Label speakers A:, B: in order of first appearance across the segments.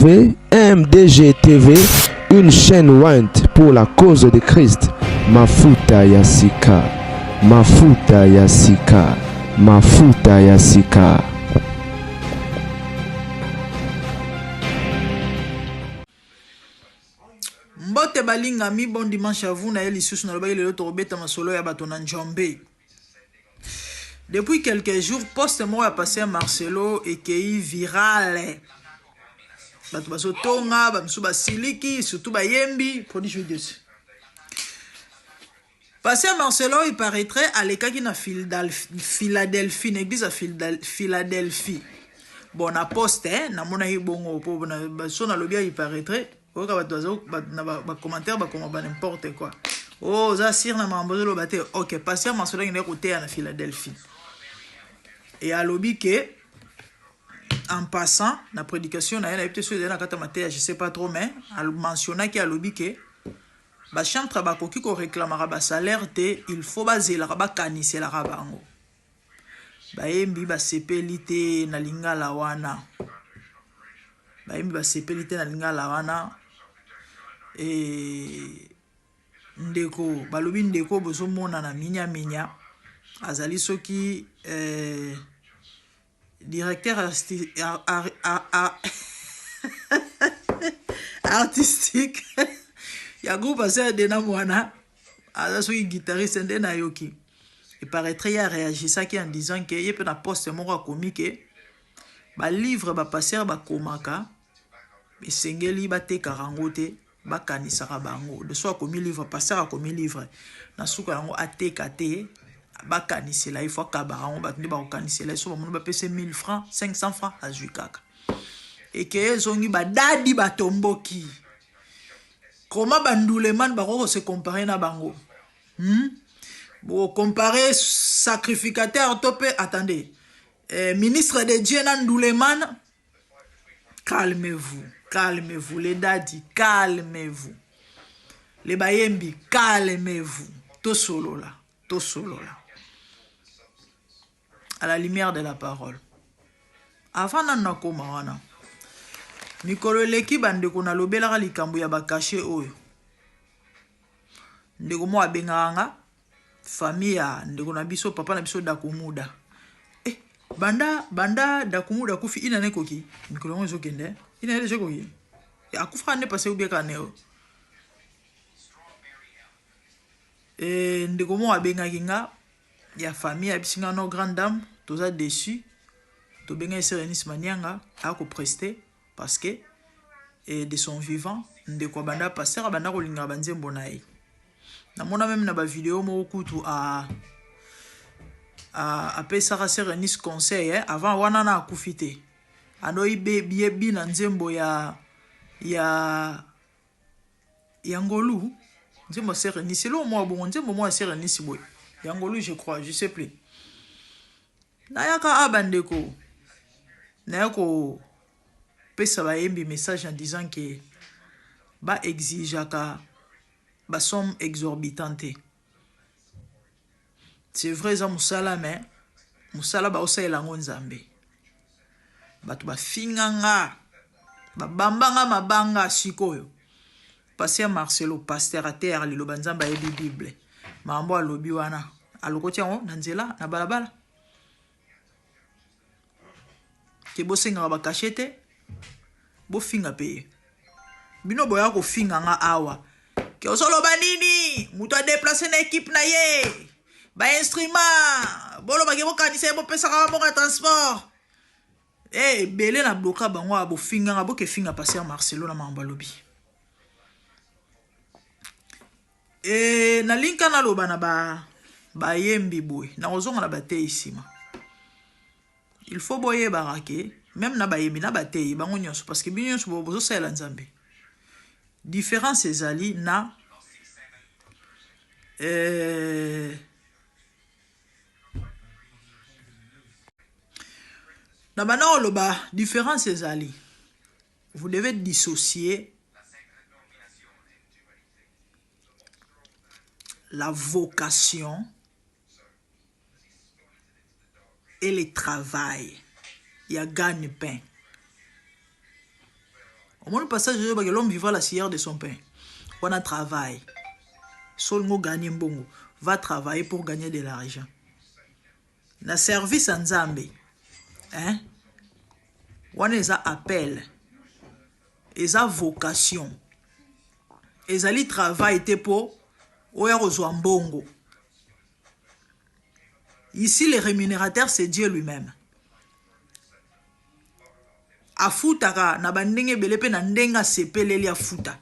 A: MDG TV, une chaîne Wint pour la cause de Christ. Mafuta Yasika, Mafuta Yasika, Mafuta Yasika.
B: Mbote balinga mi bon dimanche à vous na eli susu na lobai le torobeta masolo ya bato na Njombe. Depuis quelques jours, poste moi a passé à Marcelo et qui viral. Bato baso tonga, bamsu basiliki, surtout bayembi, produit dessus. Passé à Marcelo, il paraîtrait à l'écart qui na Philadelphie, l'église à Philadelphie. Bon, na poste, na mona hi bongo, po na baso na lobia il paraîtrait. Oh, quand ba commentaire ba comment ba n'importe quoi. Oh, ça sir na mambozo lo bate. OK, passé à Marcelo il est côté à Philadelphie. Et à lobby que en passant la prédication na peut-être sur na kata maté, je sais pas trop mais al mentionner que à lobby que ba chantre ba koki ko réclamera ba salaire te il faut baser la ba kanise la bango. Ba yembi ba sepelité na lingala wana. Ba yembi ba sepelité na lingala wana. Et ndeko balobi ndeko bozo mona na minya azali soki directeur artistique ya groupe asa dena mwana aza soki guitariste ndena yoki. Il paraîtrait ya réagi ça qui en disant que yé pe na poste moko akomi ke ba livre ba passer ba komaka esengeli ba te karangote ba kanisaka bango de soit komi livre passer a komi livre na suka yango ateka te ba kanisela il faut ka barango ba ndi ba kanisela so ba ba pese 1000 francs 500 francs à juikaka et que zongi ba dadi ba tomboki comment banduleman ba ko se comparer na bango bon comparer sacrificateur topé attendez ministre de Dieu na nduleman. Calmez-vous, calmez-vous, les dadis, calmez-vous. Les bayembi, calmez-vous. Tout solo là, tout solo là. À la lumière de la parole. Avant d'en commencer, Mikolo leki bande kona lobela likambo ya bakache oyo. Ndeko mo abenganga famille ya ndeko na biso papa na biso dakumuda. Banda dakumuda kufi ina nekoki mikolo ngo zokende ina ele jokoki akufa ne passé ou bien kaneo ndeko mo abenga kinga ya famille ya bisinga no grande dame toza déçu to benga Serenis Manianga a ko prester parce que de son vivant ndeko banda passer banda ko linga banzembo na ye na mona même na ba vidéo mo kutu après ça Serenis conseil avant wana na akufite ano ibe na nzembo ya ngolu nzembo Serenis c'est le moi bon nzembo moi Serenis boy ya ngolu je crois je sais plus na yaka abandeko na yako pesa ba yembi message en disant que ba exigeaka ba somme exorbitante. C'est vrai ça musala mais musala ba osaela ngonzambe batu ba finganga ba bambanga mabanga sikoyo passé à Marcelo pasteur à terre li lobanzamba e bible mambo alobi wana alokoti yango na nzela na balabala ke bosenga ba kachete bo finga pe bino boya ko finganga awa ke osoloba nini muto a déplacer na équipe na ye ba instrument bolo ba kebo kanisa bo pesa ka mo transport belé na bloka bango abo finga ngabo ke finga passer à Marcelo na mambo lobi na linka na loba na ba yembi boy na ozonga na bate isima il faut boyer barake même na ba yembi na bate bango nyonso parce que binyo bo bozo sala nzambe différence ezali na la différence ezali vous devez dissocier la vocation et le travail. Il y a gagne-pain. Au moins le passage de l'homme vivra la sueur de son pain. On a travail. Seulement gagner bongo. Va travailler pour gagner de l'argent. Na service en Zambie. Hein? On a appel. Ils ont vocation. Ils ont travail pour bongo. Ici, le rémunérateur, c'est Dieu lui-même. Afutaka na bandenge belepe na ndenga sepeleli afuta.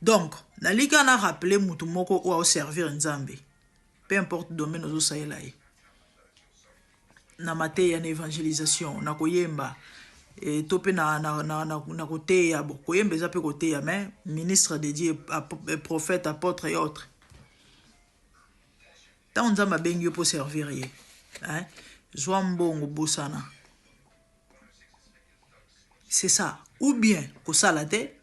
B: Donc, nalika na rappeler mutu moko ou servir Nzambe. Peu importe domaine ozo saela ye. Na mateya na évangélisation, na koyemba, et topé na koteya, bon, koyemba eza pe koteya, mais ministre de Dieu, prophète, apôtre et autres. Tant Nzamba bengi pour servir ye. Hein? Zwambongo bosana. C'est ça. Ou bien kosalate,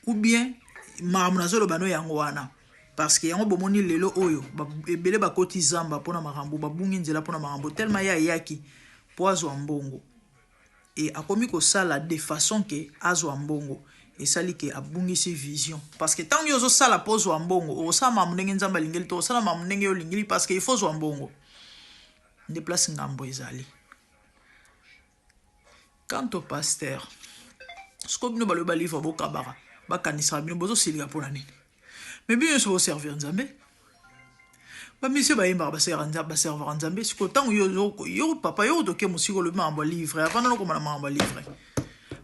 B: ou bien maramnazo bano yango wana. Parce que yango bomoni lelo oyo, ebele bakoti zamba pona marambo, babungi nzela pona marambo tellement ya yaki po azwambongo. Et akomi kosala de façon que azwambongo. Et sali ke abungi si vision. Parce que tant yozo sala po zwambongo, o sa mamnenge nzamba lingeli to sala mamnenge yo lingeli parce que il faut zwambongo. Déplace ngambo ezali. Quant au pasteur, ce que nous balons livre au kabara, bakanisa bino bozo silika pona nini. Mais bien sûr servir Nzambe. Ba monsieur ba yimba ba servir Nzambe, ce que tant yo papa yo doke musiko le mambo livre, avant non comme na mambo livre.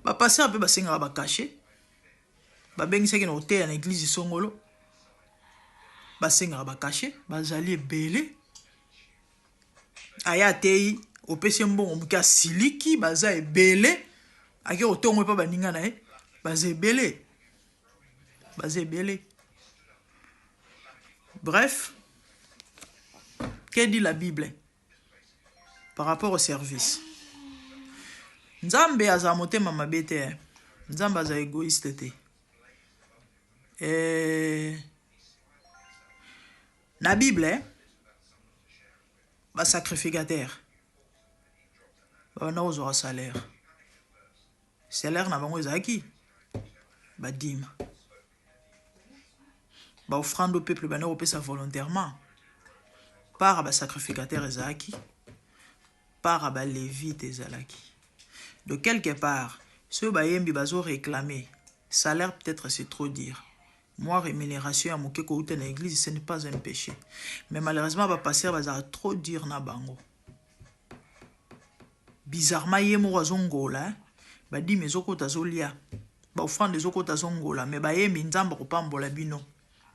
B: Ba passer un peu ba senga ba cacher. Ba bengi seki na hôtel na église songolo. Ba senga ba cacher, ba zali belé. Aya tei opesi mbongo muka siliki baza ebele ake otongo pa baninga na e baza ebele bref, que dit la Bible par rapport au service? Nzambe aza motema mabe te, Nzambe aza égoïste te. Na Bible ba sacrificateur ba na ozo salaire na bango ezaki ba dîme ba offrande au peuple ba na opesa volontairement par ba sacrificateur ezaki par ba lévite ezalaki. De quelque part ceux ba yembi bazo réclamer salaire, peut-être c'est trop dire. Moi, rémunération à mon keko ou na église, ce n'est pas un péché. Mais malheureusement, va passer à trop dire na bango. Bizarrement, yé mo zongola, ba di mes oko tazolia, ba offrande des oko tazongola, mais ba yé minzamba ko pambola bino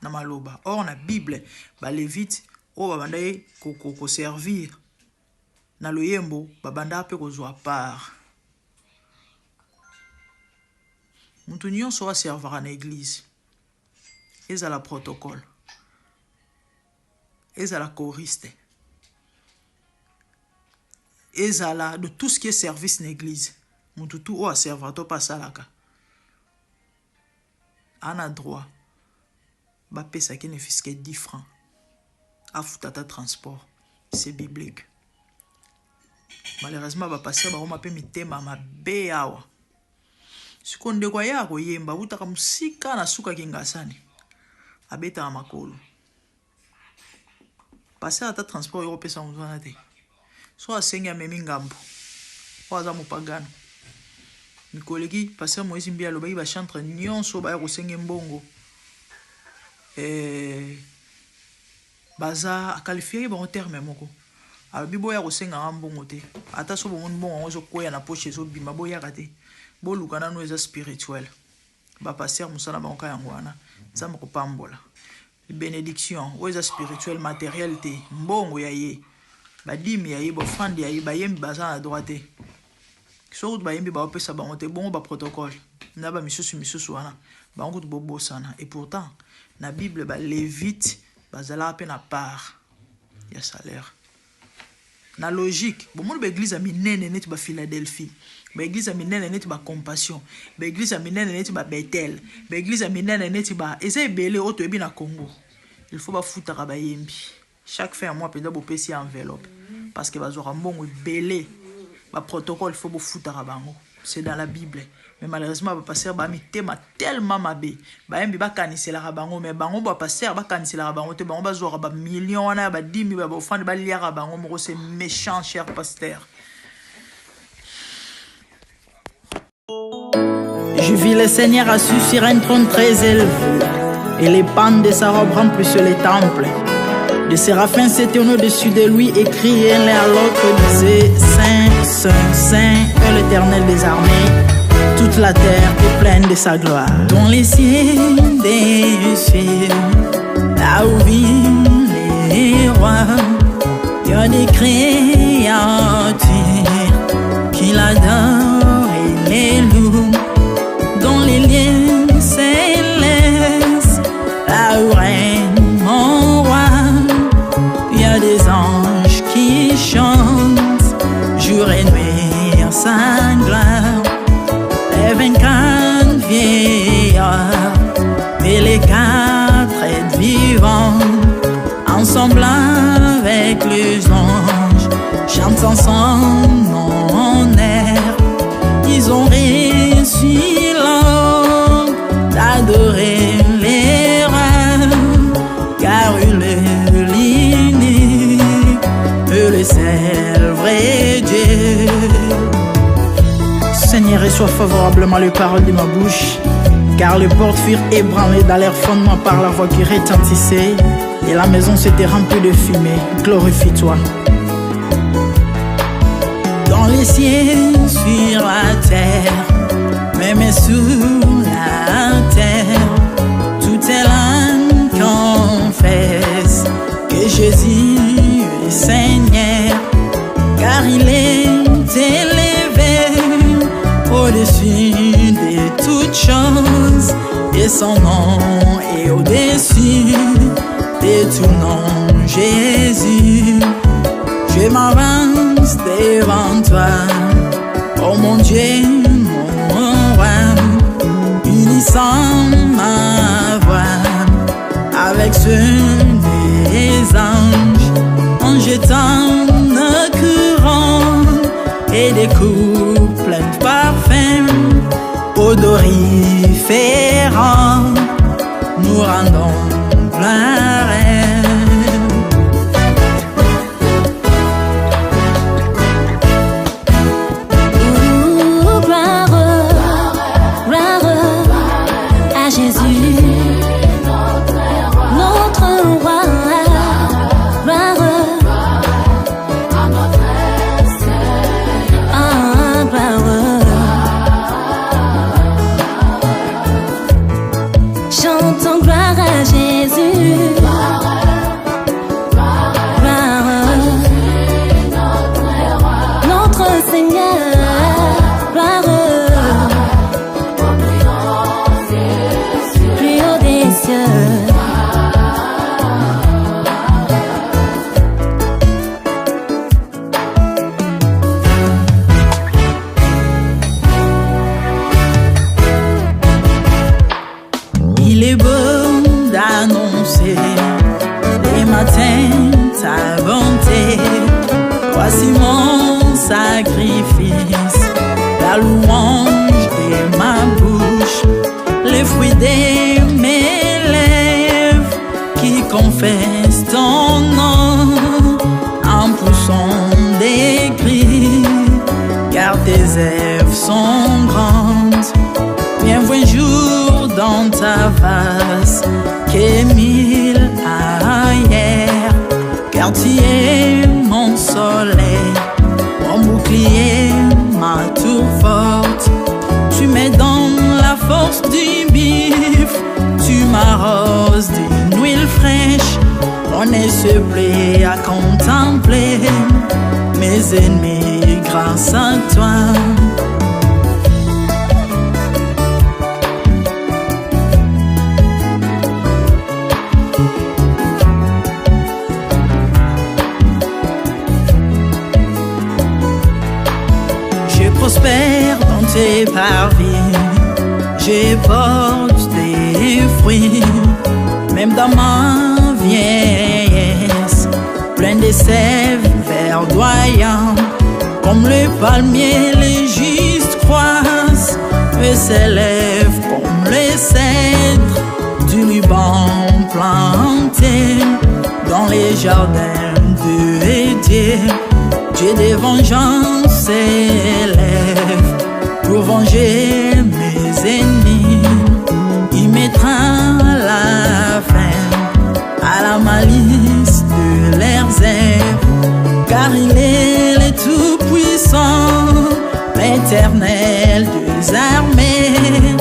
B: na maloba. Or na Bible, ba lévite o ba bandaye ko servir na loyembo, ba banda pe ko zwa part. Mutu nyonso wa servir na église. Ils ont la protocole. Ils ont la choriste. Ils ont la de tout ce qui est service dans l'église. Mon toutou ou à servir pas ça là. On a droit. Bah payer ça qui ne fait que 10 francs. À foutre transport. C'est biblique. Malheureusement bah passer bah on m'a payé mi thème ma béawa. Ce qu'on dégoya ko yemba utaka musika na suka kingasani. Abeta à makolo. Passer à ta transport européen sans vous en aller. Soit à Memingambo. Soit à Mopagano. Mes collègues, passer à Moïse Mbia, le bail va chanter Nyon, so bail au Mbongo. Baza à qualifier bon terme moko. A biboya au Mbongo te. Ata so bon bon on zo koya na poche zo bima boya kate. Bo lukana no eza spirituel. Ba passer musala banka yangwana. Nzambe kopambola. Bénédiction, oza spirituel matériel te, mbongo ya ye. Ba dimi ya ye, ba offrande ya ye, ba yembi baza na droite. So ba yembi ba opesa bango te, bongo ba protocole. Na ba misusu wana, bango to bobo sana. Et pourtant, na Bible ba lévite bazala pe na part ya salaire. Na logique, bon mon église a minene net ba Philadelphie. Ba église a minene net ba compassion. Ba église a minene net ba Bethel. Ba église a minene net ba eza ebele oto ebi na Congo. Il faut ba futa ba yembi. Chaque fin mois peut-être bo pesi enveloppe parce que bazora mbongo belé. ba protocole faut bofuta bango. C'est dans la Bible. Mais malheureusement ba pasteur ba mitema tellement mabe. Ba yembi ba kanisela bango mais bango ba pasteur ba kanisela bango te bango ba zo ba millions wana ba 10 000 ba offrande ba liara bango moko c'est méchant cher pasteur. Je vis le Seigneur assis sur un trône très élevé, et les pans de sa robe remplissent les temples. Les séraphins s'étaient au-dessus de lui et criaient l'un à l'autre, disaient Saint, Saint, Saint est l'Éternel des armées. Toute la terre est pleine de sa gloire. Dans les cieux des cieux, là où vivent les rois, il y a des créatures qui l'adorent et les louent. Dans les lieux célestes, là où règne mon roi, il y a des anges qui chantent jour et nuit en sa gloire. Les 24 vieillards et les 4 êtres vivants, ensemble avec les anges, chantent ensemble mon air. Ils ont réussi d'adorer les rois, car il est l'unique, le seul vrai Dieu. Seigneur, reçois favorablement les paroles de ma bouche, car les portes furent ébranlées dans leur fondement par la voix qui retentissait, et la maison s'était remplie de fumée. Glorifie-toi. Dans les cieux, sur la terre, même sous la terre, tout est l'âme confesse que Jésus est Seigneur, car il est élevé au-dessus de toutes choses, et son nom est au-dessus de tout nom. Jésus, je m'avance devant toi, oh mon Dieu, mon roi, unissant ma voix avec ceux des anges, en jetant nos couronnes et des coups pleins de parfums odoriférants, nous rendons gloire. Il est beau d'annoncer les matins ta bonté. Voici mon sacrifice, la louange de ma bouche, les fruits de mes lèvres qui confessent ton nom en poussant des cris, car tes œuvres sont grandes. Bienvenue jour dans ta face, que mille ailleurs, car tu es mon soleil, mon bouclier, ma tour forte. Tu me donnes la force du bif, tu m'arroses d'une huile fraîche. On est se plaît à contempler mes ennemis grâce à toi. Prospère dans tes parvis, je porte des fruits, même dans ma vieillesse, plein de sève verdoyant. Comme le palmier, les justes croissent et s'élèvent comme les cèdres du Liban plantés dans les jardins de Dieu. Dieu de vengeance s'élève pour venger mes ennemis. Il mettra la fin à la malice de leurs œuvres, car il est le Tout-Puissant, l'Éternel des armées,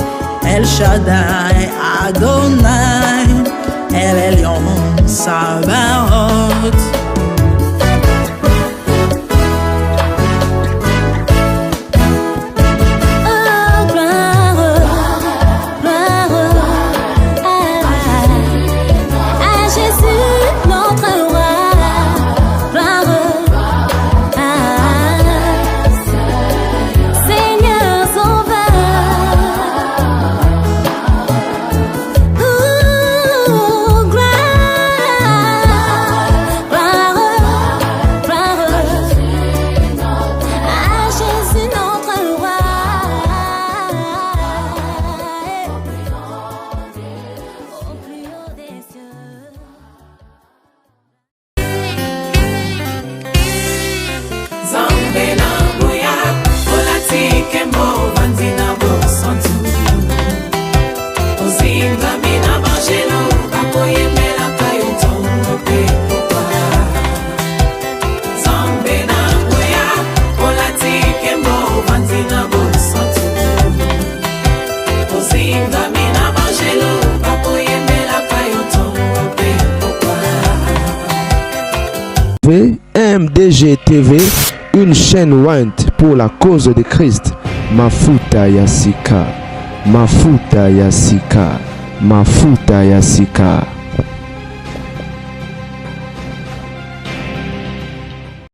B: El Shaddai Adonai, El Elyon Sabaoth.
A: MDG TV, une chaîne Went pour la cause de Christ. Mafuta ya Sika, Mafuta ya Sika, Mafuta ya Sika.